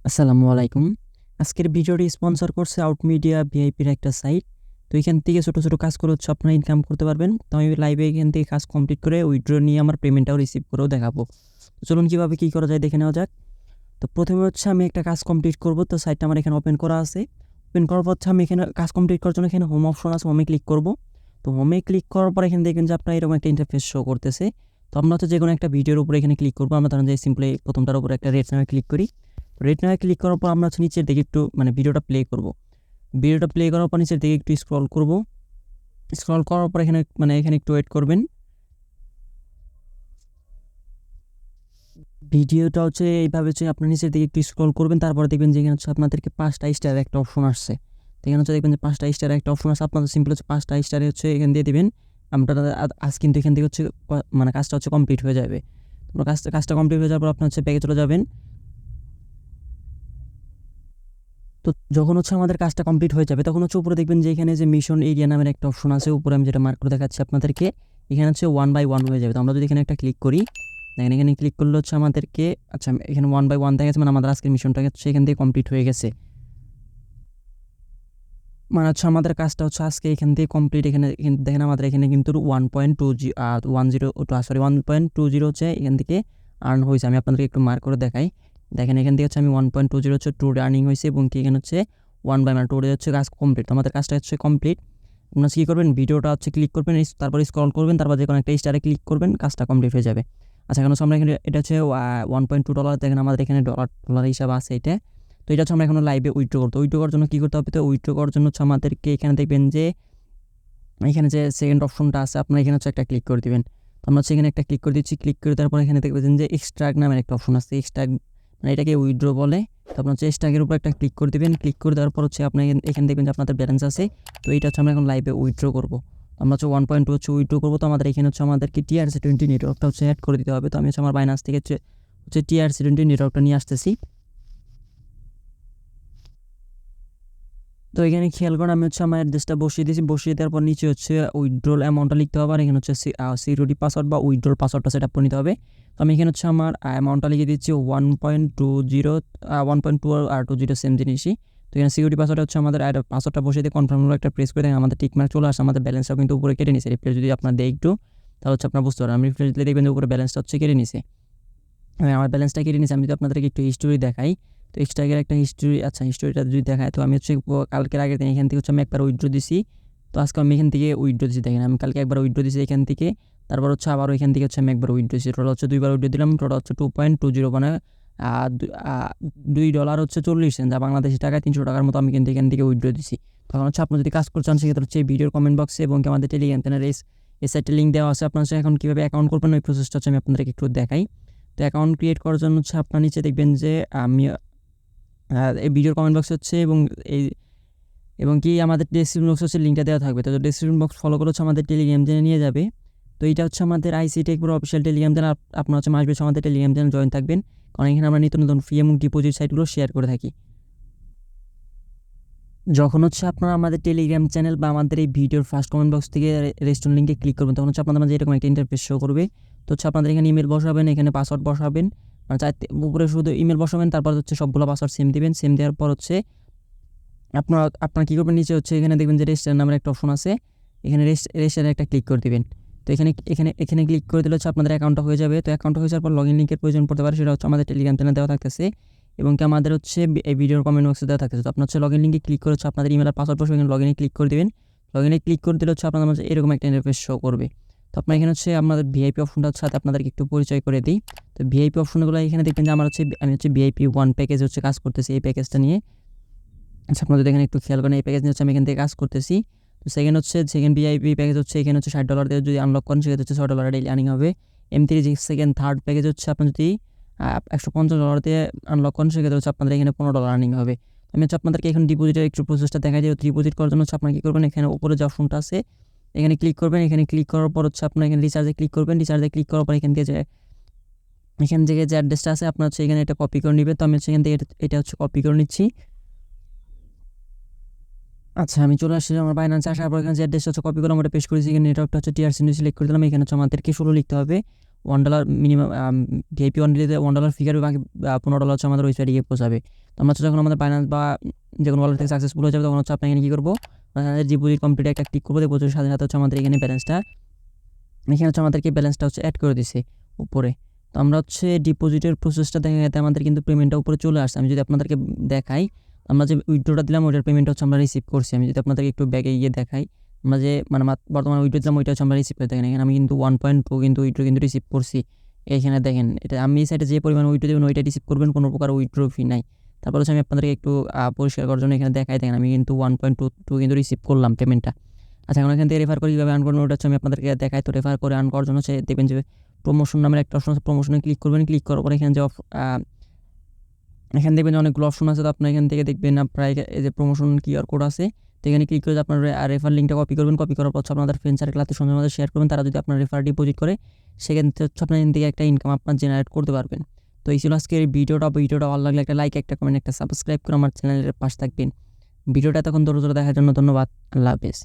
আসসালামু আলাইকুম। আজকের ভিডিওটি স্পন্সর করছে আউট মিডিয়া ভিআইপির একটা সাইট। তো এখান থেকে ছোট, ছোট কাজ করে হচ্ছে আপনারা ইনকাম করতে পারবেন। তো আমি লাইভে এখান থেকে কাজ কমপ্লিট করে উইথড্র নিয়ে আমার পেমেন্টটাও রিসিভ করেও দেখাবো। তো চলুন কীভাবে কী করা যায় দেখে নেওয়া যাক। তো প্রথমে হচ্ছে আমি একটা কাজ কমপ্লিট করব। তো সাইটটা আমার এখানে ওপেন করা আছে। ওপেন করার পর হচ্ছে আমি এখানে কাজ কমপ্লিট করার জন্য এখানে হোম অপশন আছে, হোমে ক্লিক করব। তো হোমে ক্লিক করার পর এখানে দেখবেন যে আপনার এরকম একটা ইন্টারফেস শো করতেছে। তো আমরা হচ্ছে যেকোনো একটা ভিডিওর উপরে এখানে ক্লিক করবো। আমরা ধরেন যে সিম্পলি প্রথমটার উপরে একটা রেড নামে ক্লিক করি। রেড নামে ক্লিক করার পর আমরা হচ্ছে নিচের দিকে একটু ভিডিওটা প্লে করব। ভিডিওটা প্লে করার পর নিচের দিকে একটু স্ক্রল করব। স্ক্রল করার পর এখানে এখানে একটু ওয়েট করবেন। ভিডিওটা হচ্ছে এইভাবে হচ্ছে আপনার নিচের দিকে একটু স্ক্রল করবেন। তারপরে দেখবেন যে এখানে হচ্ছে আপনাদেরকে 5টা স্টার একটা অপশন আসছে। তো এখানে হচ্ছে দেখবেন যে 5টা স্টার একটা অপশন আছে। আপনাদের সিম্পল হচ্ছে 5টা স্টারে হচ্ছে এখানে দিয়ে দিবেন। আপনারা আজ কিন্তু এখান থেকে হচ্ছে কাজটা হচ্ছে কমপ্লিট হয়ে যাবে। তো কাজটা কমপ্লিট হয়ে যাওয়ার পর আপনার হচ্ছে ব্যাকে চলে যাবেন। তো যখন হচ্ছে আমাদের কাজটা কমপ্লিট হয়ে যাবে তখন হচ্ছে উপরে দেখবেন যে এখানে যে মিশন এরিয়া নামের একটা অপশন আছে। উপরে আমি যেটা মার্ক করে দেখাচ্ছি আপনাদেরকে, এখানে হচ্ছে 1 বাই 1 হয়ে যাবে। তো আমরা যদি এখানে একটা ক্লিক করি, দেখেন এখানে ক্লিক করলে হচ্ছে আমাদেরকে এখানে 1 বাই 1 দেখা গেছে, আমাদের আজকের মিশনটা হচ্ছে এখান থেকে কমপ্লিট হয়ে গেছে। হচ্ছে আমাদের কাজটা হচ্ছে আজকে এখান থেকে কমপ্লিট। এখানে দেখেন আমাদের এখানে কিন্তু 1.20 হচ্ছে এখান থেকে আর্ন হয়েছে। আমি আপনাদেরকে একটু মার্ক করে দেখাই। দেখেন এখান থেকে হচ্ছে আমি 1.20 হচ্ছে টুডে আর্নিং হয়েছে, এবং কি এখানে হচ্ছে 1 বাই টুডে হচ্ছে কাজ কমপ্লিট। আমাদের কাজটা হচ্ছে কমপ্লিট। আপনারা কী করবেন, ভিডিওটা হচ্ছে ক্লিক করবেন, তারপরে স্ক্রল করবেন, তারপর যে কোনো একটা স্টারে ক্লিক করবেন, কাজটা কমপ্লিট হয়ে যাবে। আচ্ছা, এখন হচ্ছে আমরা এখানে এটা হচ্ছে $1.2 দেখেন আমাদের এখানে ডলার হিসাবে আছে এটা। তো এটা হচ্ছে আমরা এখন লাইভে উইথড্র করতে। উইথড্র করার জন্য কী করতে হবে? তো উইথড্র করার জন্য হচ্ছে আমাদেরকে এখানে দেখবেন যে এখানে যে সেকেন্ড অপশনটা আছে, আপনারা এখানে হচ্ছে একটা ক্লিক করে দেবেন। তো আমরা হচ্ছে এখানে একটা ক্লিক করে দিচ্ছি। ক্লিক করে তারপর এখানে দেখবেন যে এক্সট্রাক্ট নামের একটা অপশন আছে। এক্সট্রাক্ট এটাকে উইথড্র বলে। তো আপনার হচ্ছে এক্সট্রাক্টের উপর একটা ক্লিক করে দেবেন। ক্লিক করে দেওয়ার পর হচ্ছে আপনি এখানে দেখবেন যে আপনাদের ব্যালেন্স আছে। তো এইটা হচ্ছে আমরা এখন লাইভে উইথড্র করবো। আমরা হচ্ছে 1.2 হচ্ছে উইথড্র করবো। তো আমাদের এখানে হচ্ছে আমাদেরকে TRC20 নেটওয়ার্কটা হচ্ছে অ্যাড করে দিতে হবে। তো আমি হচ্ছে আমার বাইনান্স থেকে হচ্ছে TRC20 নেটওয়ার্কটা নিয়ে আসতেছি। তো এখানে খেয়াল করেন আমি হচ্ছে আমার অ্যাড্রেসটা বসিয়ে দিয়েছি। বসিয়ে দেওয়ার পর নিচে হচ্ছে উইথড্রল অ্যামাউন্টটা লিখতে হবে, আর এখানে হচ্ছে সিকিউরিটি পাসওয়ার্ড বা উইথড্রল পাসওয়ার্ডটা সেট আপ করে নিতে হবে। তো আমি এখানে হচ্ছে আমার অ্যামাউন্টটা লিখে দিচ্ছি 1.2 আর 20 সেম জিনিসই। তো এখানে সিকিউরিটি পাসওয়ার্ড হচ্ছে আমাদের পাসওয়ার্ডটা বসিয়ে দিয়ে কনফার্ম একটা প্রেস করে দেখেন আমাদের টিকমার্ক চলে আসে। আমাদের ব্যালেন্সটাও কিন্তু উপরে কেটে নিছে। রিপ্লেস যদি আপনার দেয় একটু, তাহলে হচ্ছে আপনার বুঝতে পারেন। আমি রিপ্লেস দিলে দেখবেন যে উপরে ব্যালেন্সটা হচ্ছে কেটে নিছে। আমার ব্যালেন্সটা কেটে নিছে। আমি যদি আপনাদেরকে একটু হিস্টোরি দেখাই, তো এক্সট্রাকের একটা হিস্টোরি, হিস্টোরিটা যদি দেখায়, তো আমি হচ্ছে কালকের আগের দিন এখান থেকে হচ্ছে আমি একবার উইথড্র দিছি। তো আজকে আমি এখান থেকে উইথড্র দিচ্ছি। দেখেন আমি কালকে একবার উইথড্র দিচ্ছি এখান থেকে, তারপর হচ্ছে আবার ওইখান থেকে হচ্ছে আমি একবার উইথড্র দিচ্ছি। টোটাল হচ্ছে 2বার উইথড্র দিলাম। টোটাল হচ্ছে 2.20 $2 হচ্ছে 40 সেন্ট, যা বাংলাদেশি টাকায় 300 টাকার মতো আমি কিন্তু এখান থেকে উইথড্র দিচ্ছি। তখন হচ্ছে আপনি যদি কাজ করতে চান সেক্ষেত্রে হচ্ছে এই ভিডিওর কমেন্ট বক্সে এবং আমাদের টেলিগ্রাম চ্যানেল এই সাইটের লিঙ্ক দেওয়া আছে। আপনার হচ্ছে এখন কীভাবে অ্যাকাউন্ট করবেন ওই প্রসেসটা হচ্ছে আমি আপনাদেরকে একটু দেখাই। তো অ্যাকাউন্ট ক্রিয়েট করার জন্য হচ্ছে আপনার নিচে দেখবেন যে আমি এই ভিডিওর কমেন্ট বক্স হচ্ছে এবং কি আমাদের ডেসক্রিপশন বক্স হচ্ছে লিঙ্কটা দেওয়া থাকবে। তো ডেসক্রিপশন বক্স ফলো করে হচ্ছে আমাদের টেলিগ্রাম চ্যানেলে নিয়ে যাবে। তো এটা হচ্ছে আমাদের আইসি টেক পুরো অফিসিয়াল টেলিগ্রাম চ্যানেল। আপনার হচ্ছে মাস বেশ আমাদের টেলিগ্রাম চ্যানেল জয়েন থাকবেন, কারণ এখানে আমরা নিত্য নতুন ফ্রি এবং ডিপোজিট সাইটগুলো শেয়ার করে থাকি। যখন হচ্ছে আপনারা আমাদের টেলিগ্রাম চ্যানেল বা আমাদের এই ভিডিওর ফার্স্ট কমেন্ট বক্স থেকে রেস্টুরেন্ট লিঙ্কে ক্লিক করবেন, তখন হচ্ছে আপনাদের মাঝে এরকম একটা ইন্টারফেস শো করবে। তো হচ্ছে আপনাদের এখানে ইমেল বসাবেন, এখানে পাসওয়ার্ড বসাবেন, উপরে শুধু ইমেল বসাবেন, তারপর হচ্ছে সবগুলো পাসওয়ার্ড সেম দিবেন। সেম দেওয়ার পর হচ্ছে আপনারা কী করবেন, নিচে হচ্ছে এখানে দেখবেন যে রেজিস্টার নামের একটা অপশন আছে। এখানে রেজিস্টারে একটা ক্লিক করে দিবেন। তো এখানে ক্লিক করে দিলে হচ্ছে আপনাদের অ্যাকাউন্টটা হয়ে যাবে। তো অ্যাকাউন্টটা হয়ে যাওয়ার পর লগইন লিঙ্কের প্রয়োজন পড়তে পারে, সেটা হচ্ছে আমাদের টেলিগ্রাম চ্যানেলে দেওয়া থাকতেছে এবং কি আমাদের হচ্ছে এই ভিডিওর কমেন্ট বক্সে দেওয়া থাকতেছে। তো আপনার হচ্ছে লগইন লিঙ্কে ক্লিক করে হচ্ছে আপনাদের ইমেল আর পাসওয়ার্ড বসে এখানে লগইনে ক্লিক করে দেবেন। লগইনে ক্লিক করে দিলে হচ্ছে আপনাদের মাঝে এরকম একটা ইন্টারফেস শো করবে। তো আপনার এখানে হচ্ছে আমাদের ভিআইপি অপশনটার সাথে আপনাদেরকে একটু পরিচয় করে দিই। তো ভিআইপি অপশনগুলো এখানে দেখবেন যে আমি হচ্ছে ভিআইপি 1 প্যাকেজ হচ্ছে কাজ করতেছি, এই প্যাকেজটা নিয়ে। আচ্ছা, আপনাদের এখানে একটু খেয়াল করেন, এই প্যাকেজ নিয়ে হচ্ছে আমি এখান থেকে কাজ করতেছি। তো সেকেন্ড ভিআইপি প্যাকেজ হচ্ছে এখানে হচ্ছে $60 দিয়ে যদি আনলক করেন সেক্ষেত্রে হচ্ছে $6 ডেইলি আর্নিং হবে। M3 সেকেন্ড থার্ড প্যাকেজ হচ্ছে আপনি যদি $150 দিয়ে আনলক করেন সেক্ষেত্রে হচ্ছে আপনাদের এখানে $15 আর্নিং হবে। আমি হচ্ছে আপনাদেরকে এখন ডিপোজিটের একটু প্রসেসটা দেখা যায়। ডিপোজিট করার জন্য হচ্ছে আপনারা কী করবেন, এখানে উপরে যে অপশনটা আছে এখানে ক্লিক করবেন। এখানে ক্লিক করার পর হচ্ছে আপনার এখানে রিচার্জে ক্লিক করবেন। রিচার্জে ক্লিক করার পর এখান থেকে যে অ্যাড্রেসটা আছে আপনার হচ্ছে এখানে এটা কপি করে নেবে। তো আমি হচ্ছে এখান থেকে এটা হচ্ছে কপি করে নিচ্ছি। আচ্ছা, আমি চলে আসছি আমার বাইনান্সে। আসার পর এখানে যে অ্যাড্রেসটা হচ্ছে কপি করে আমরা পেস্ট করেছি। এখানে নেটওয়ার্কটা হচ্ছে TRC সিলেক্ট করে দিলাম। এখানে হচ্ছে আমাদেরকে 16 লিখতে হবে। $1 মিনিমাম, ভিআইপি 1 দিলে $1 ফিগার, বাকি $15 হচ্ছে আমাদের ওয়েবসাইটে গিয়ে পৌঁছাবে। তো আমরা হচ্ছে যখন আমাদের বাইন্যান্স বা যে কোনো ওয়ালেট থেকে সাকসেসফুল হয়ে যাবে তখন হচ্ছে আপনি এখানে কী করবো, ডিপোজিট কমপ্লিট একটা ক্লিক করবো। ডিপোজিটের সাথে সাথে হচ্ছে আমাদের এখানে ব্যালেন্সটা আমাদেরকে ব্যালেন্সটা হচ্ছে অ্যাড করে দিছে উপরে। তো আমরা হচ্ছে ডিপোজিটের প্রসেসটা দেখা গেছে আমাদের কিন্তু পেমেন্টটা উপরে চলে আসছে। আমি যদি আপনাদেরকে দেখাই, আমরা যে উইথড্রটা দিলাম ওইটার পেমেন্ট হচ্ছে আমরা রিসিভ করছি। আমি যদি আপনাদেরকে একটু ব্যাগে গিয়ে দেখাই, আমরা যে বর্তমানে উইথড্র দিলাম ওইটা হচ্ছে আমরা রিসিভ করে, দেখেন এখানে আমি কিন্তু 1.2 কিন্তু উইথড্র কিন্তু রিসিভ করছি। এইখানে দেখেন এটা আমি এই সাইডে যে পরিমাণ উইথড্র দেবেন ওইটা রিসিভ করবেন, কোনো প্রকার উইথড্র ফি নাই। তারপর হচ্ছে আমি আপনাদেরকে একটু পরিষ্কার করার জন্য এখানে দেখাই, দেখেন আমি কিন্তু 1.22 কিন্তু রিসিভ করলাম পেমেন্টটা। আচ্ছা, এখন এখান থেকে রেফার করে কীভাবে আর্ন করবেন ওটা হচ্ছে আমি আপনাদেরকে দেখাই। তো রেফার করে আর্ন করার জন্য হচ্ছে দেখবেন যে প্রমোশন নামের একটা অপশন আছে, প্রমোশনে ক্লিক করবেন। ক্লিক করার পরে এখানে যে এখানে দেখবেন অনেকগুলো অপশন আছে। তো আপনার এখান থেকে দেখবেন আপনার এই যে প্রমোশন কিউআর কোড আছে, তো এখানে ক্লিক করে আপনার রেফার লিঙ্কটা কপি করবেন। কপি করার পর আপনাদের ফ্রেন্ড সার্কেল আত্মীয়স্বজনের মধ্যে শেয়ার করবেন। তারা যদি আপনার রেফার ডিপোজিট করে সেখান থেকে হচ্ছে আপনার এখান থেকে একটা ইনকাম আপনার জেনারেট করতে পারবেন। তো এই ছিল আজকের এই ভিডিওটা ভালো লাগলে একটা লাইক, একটা কমেন্ট, একটা সাবস্ক্রাইব করে আমার চ্যানেলের পাশে থাকবেন। ভিডিওটা তখন ধৈর্য ধরে দেখার জন্য ধন্যবাদ। আল্লাহ হাফেজ।